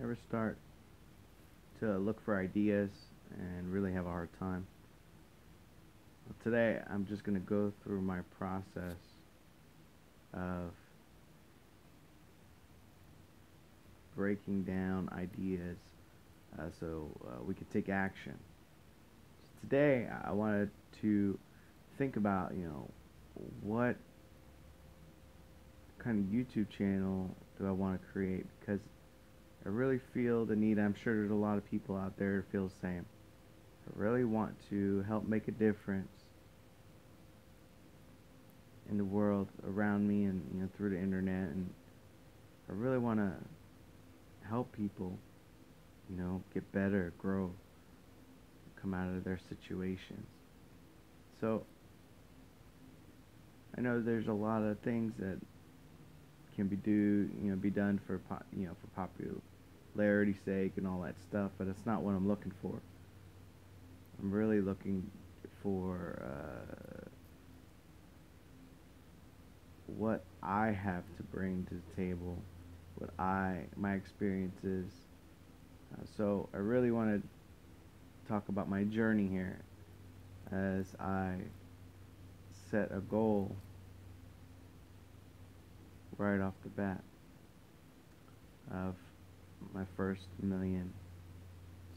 ever start to look for ideas and really have a hard time? Well, today I'm just going to go through my process of breaking down ideas so we could take action. So today I wanted to think about, what kind of YouTube channel do I want to create, because I really feel the need. I'm sure there's a lot of people out there who feel the same. I really want to help make a difference in the world around me and through the internet, and I really want to help people get better, grow, come out of their situations. So I know there's a lot of things that can be done for for popularity's sake and all that stuff, but it's not what I'm looking for. I'm really looking for what I have to bring to the table, my experiences. So I really want to talk about my journey here as I set a goal right off the bat of my first 1,000,000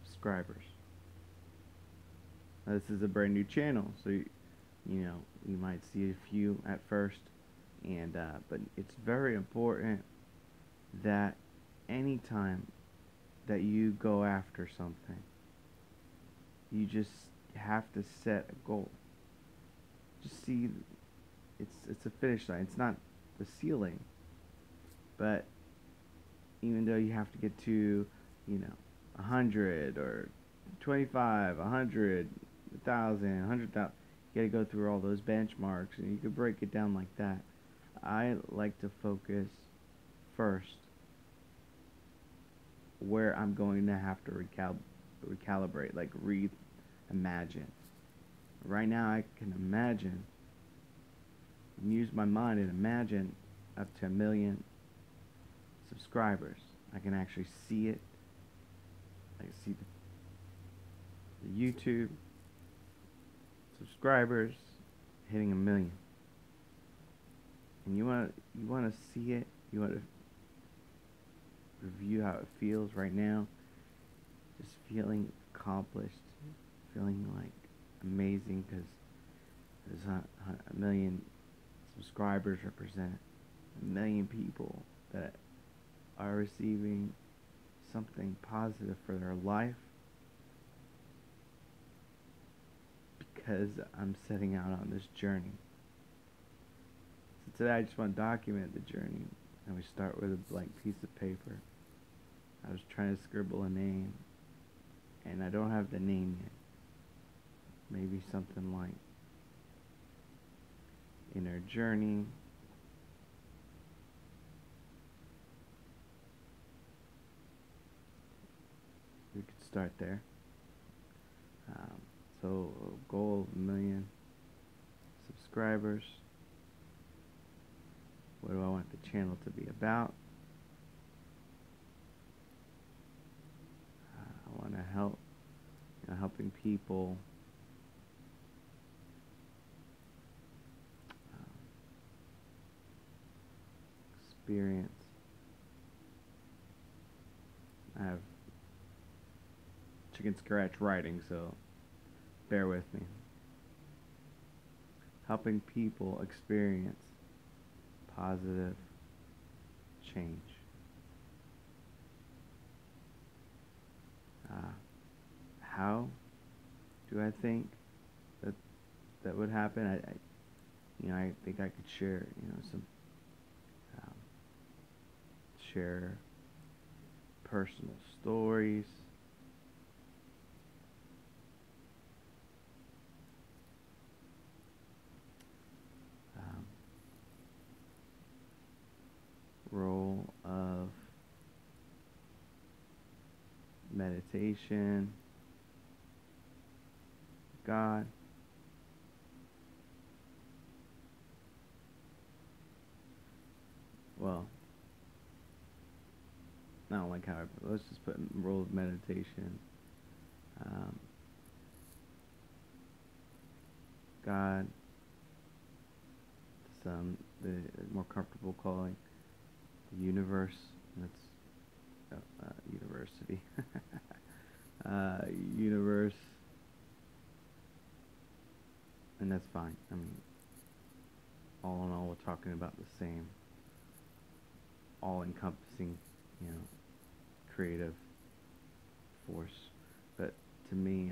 subscribers. Now, this is a brand new channel, so you might see a few at first, and but it's very important that anytime that you go after something, you just have to set a goal. Just see, it's a finish line. It's not the ceiling, but even though you have to get to 100 or 25, 100, 1,000, 100,000, you got to go through all those benchmarks, and you could break it down like that. I like to focus first where I'm going to have to recalibrate, like reimagine. Right now I can imagine and use my mind and imagine up to 1,000,000 subscribers. I can actually see it. I can see the YouTube subscribers hitting 1,000,000. And you want to see it. You want to review how it feels right now. Just feeling accomplished, feeling like amazing, because there's 1,000,000 subscribers represent 1,000,000 people that are receiving something positive for their life, because I'm setting out on this journey. So today I just want to document the journey, and we start with a blank piece of paper. I was trying to scribble a name, and I don't have the name yet. Maybe something like Inner Journey. We could start there. So goal of 1,000,000 subscribers. What do I want the channel to be about? I want to help, helping people experience. I have chicken scratch writing, so bear with me. Helping people experience positive change. How do I think that would happen? I think I could share, um, share personal stories. Role of meditation, God, well, I don't like how let's just put role of meditation. Um, God, some the more comfortable calling the universe. That's university. Universe, and that's fine. I mean, all in all, we're talking about the same, all-encompassing, you know, creative force. But to me,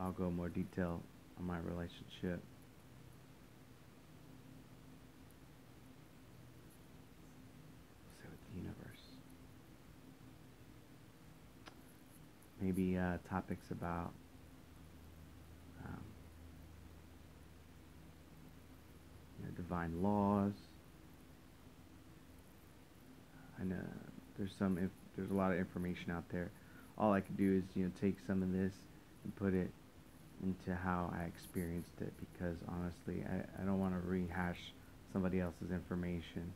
I'll go more detail on my relationship. Say with the universe. Maybe topics about um, divine laws. I know there's a lot of information out there. All I could do is take some of this and put it into how I experienced it, because honestly I don't want to rehash somebody else's information,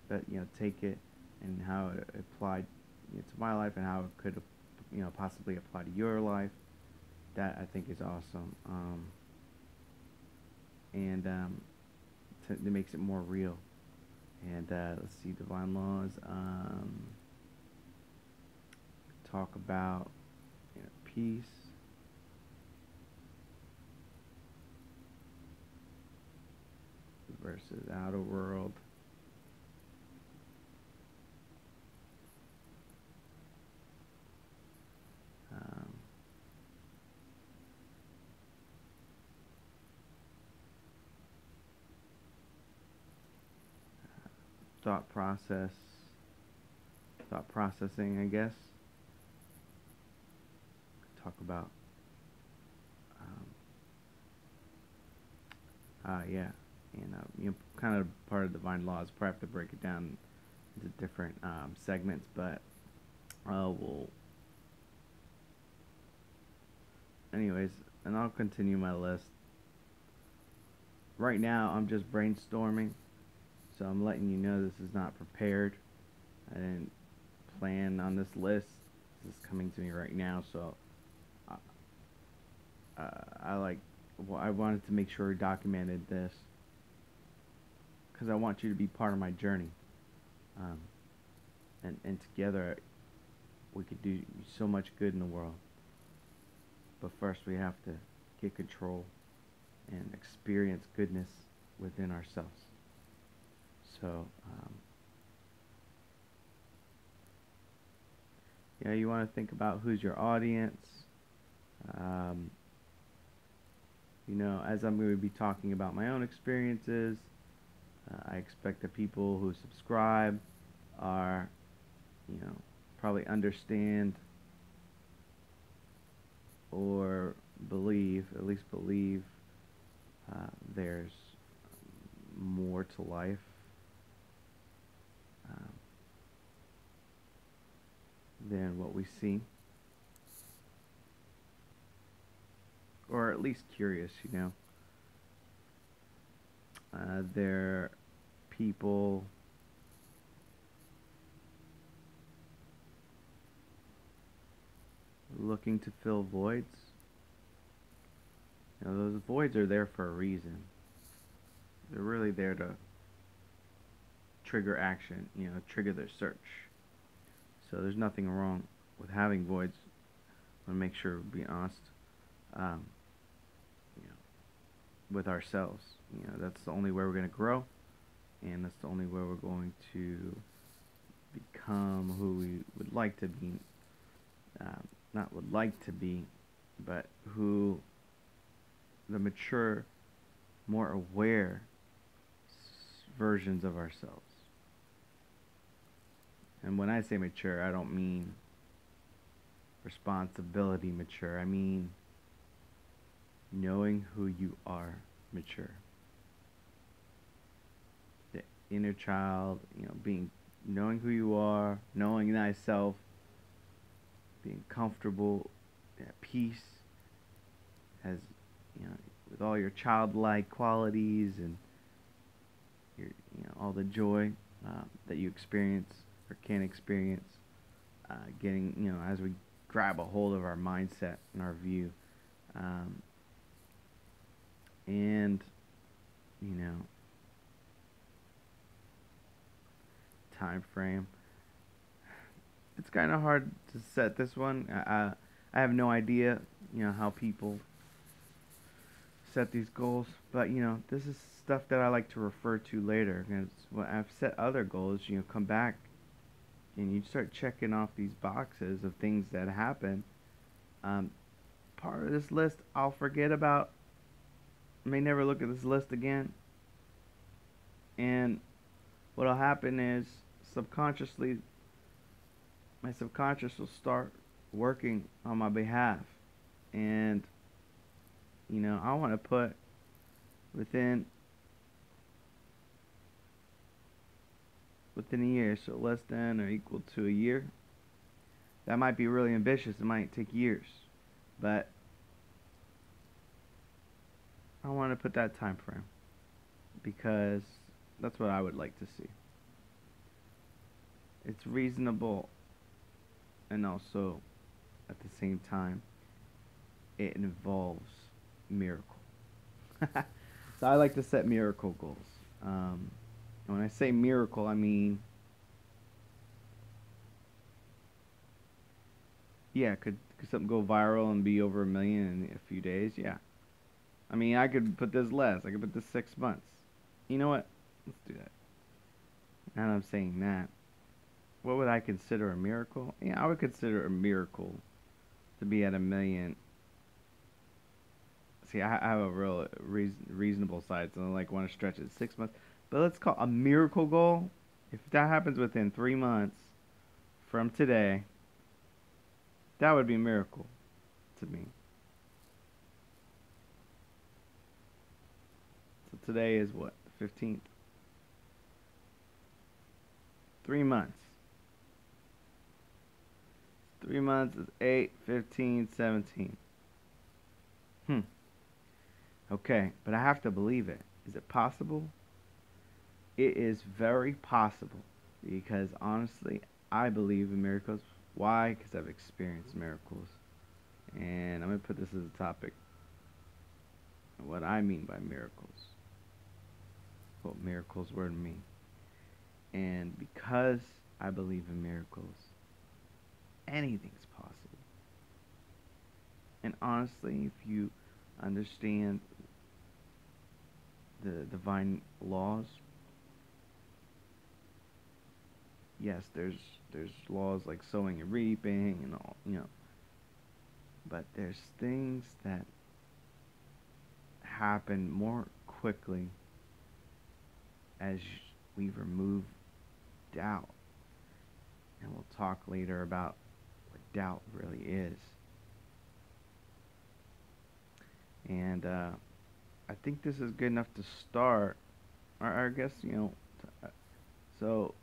but take it and how it applied to my life and how it could possibly apply to your life. That I think is awesome, and it makes it more real. And let's see, divine laws. Talk about peace. Versus outer world. Thought processing, I guess. Talk about, yeah, and kind of part of divine laws. Probably have to break it down into different segments, but we'll, anyways, and I'll continue my list. Right now, I'm just brainstorming, so I'm letting you know this is not prepared. I didn't plan on this list. This is coming to me right now, so I wanted to make sure we documented this because I want you to be part of my journey, and together we could do so much good in the world. But first, we have to get control and experience goodness within ourselves. So, you want to think about who's your audience. As I'm going to be talking about my own experiences, I expect the people who subscribe are, probably understand or believe, at least believe, there's more to life. Than what we see, or at least curious. They're people looking to fill voids. Those voids are there for a reason. They're really there to trigger action, trigger their search. So there's nothing wrong with having voids. I want to make sure we're being honest, with ourselves. That's the only way we're going to grow, and that's the only way we're going to become who we would like to be. Not would like to be, but who the mature, more aware versions of ourselves. And when I say mature, I don't mean responsibility mature. I mean knowing who you are mature. The inner child, knowing who you are, knowing thyself, being comfortable, at peace, as with all your childlike qualities and your, all the joy that you experience or can experience, getting, as we grab a hold of our mindset and our view. Um, and, you know, time frame. It's kind of hard to set this one. I have no idea, how people set these goals, but this is stuff that I like to refer to later. Because when I've set other goals, come back and you start checking off these boxes of things that happen. Um, Part of this list I'll forget about. I may never look at this list again, and what'll happen is subconsciously, my subconscious will start working on my behalf, and I want to put within a year, so less than or equal to a year. That might be really ambitious. It might take years, but I want to put that time frame because that's what I would like to see. It's reasonable, and also at the same time it involves miracle. So I like to set miracle goals. When I say miracle, I mean, yeah, could something go viral and be over 1 million in a few days? Yeah. I mean, I could put this less. I could put this 6 months. You know what? Let's do that. Now that I'm saying that, what would I consider a miracle? Yeah, I would consider a miracle to be at 1 million. See, I have a real reasonable side, so I want to stretch it 6 months. But let's call a miracle goal. If that happens within 3 months from today, that would be a miracle to me. So today is what? The 15th? 3 months. 3 months is 8, 15, 17. Okay, but I have to believe it. Is it possible? It is very possible because honestly, I believe in miracles. Why? Because I've experienced miracles. And I'm going to put this as a topic. What I mean by miracles. What miracles were to me. And because I believe in miracles, anything's possible. And honestly, if you understand the divine laws, yes, there's laws like sowing and reaping and all, but there's things that happen more quickly as we remove doubt. And we'll talk later about what doubt really is. And I think this is good enough to start. Or I guess, so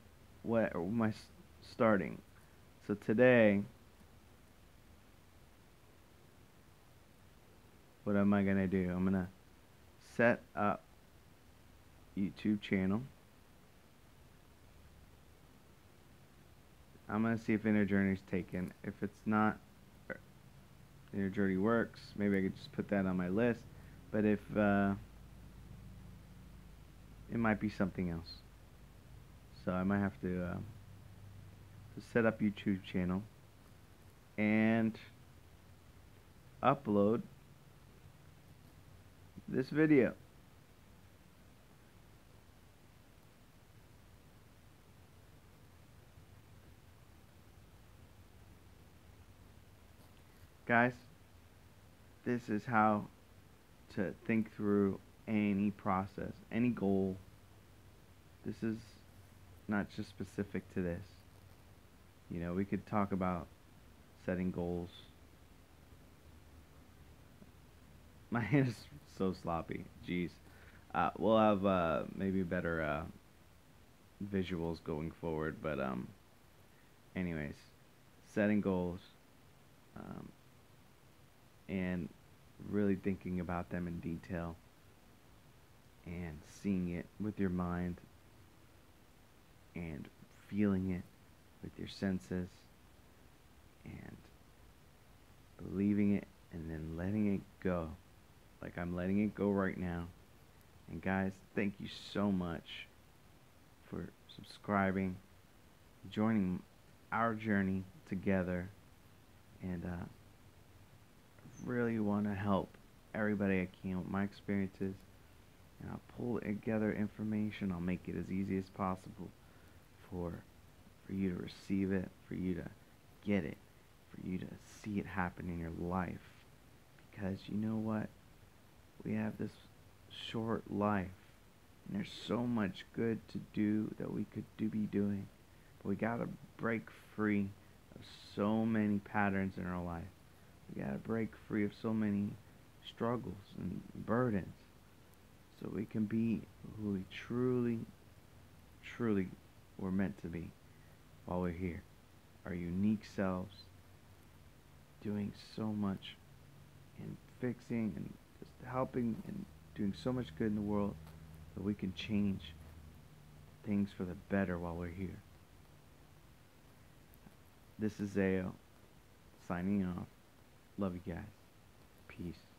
what am I starting? So today, what am I going to do? I'm going to set up YouTube channel. I'm going to see if Inner Journey's taken. If it's not, Inner Journey works, maybe I could just put that on my list. But if it might be something else. So I might have to set up YouTube channel and upload this video. Guys, this is how to think through any process, any goal. This is not just specific to this. We could talk about setting goals. My hand is so sloppy. Jeez. We'll have maybe better visuals going forward, but anyways, setting goals and really thinking about them in detail and seeing it with your mind and feeling it with your senses and believing it and then letting it go. Like I'm letting it go right now. And guys, thank you so much for subscribing, joining our journey together, and really want to help everybody I can with my experiences, and I'll pull together information. I'll make it as easy as possible for you to receive it, for you to get it, for you to see it happen in your life. Because you know what? We have this short life, and there's so much good to do that we could be doing. But we gotta break free of so many patterns in our life. We gotta break free of so many struggles and burdens so we can be who we truly, truly were meant to be while we're here. Our unique selves, doing so much and fixing and just helping and doing so much good in the world that we can change things for the better while we're here. This is Zayo, signing off. Love you guys. Peace.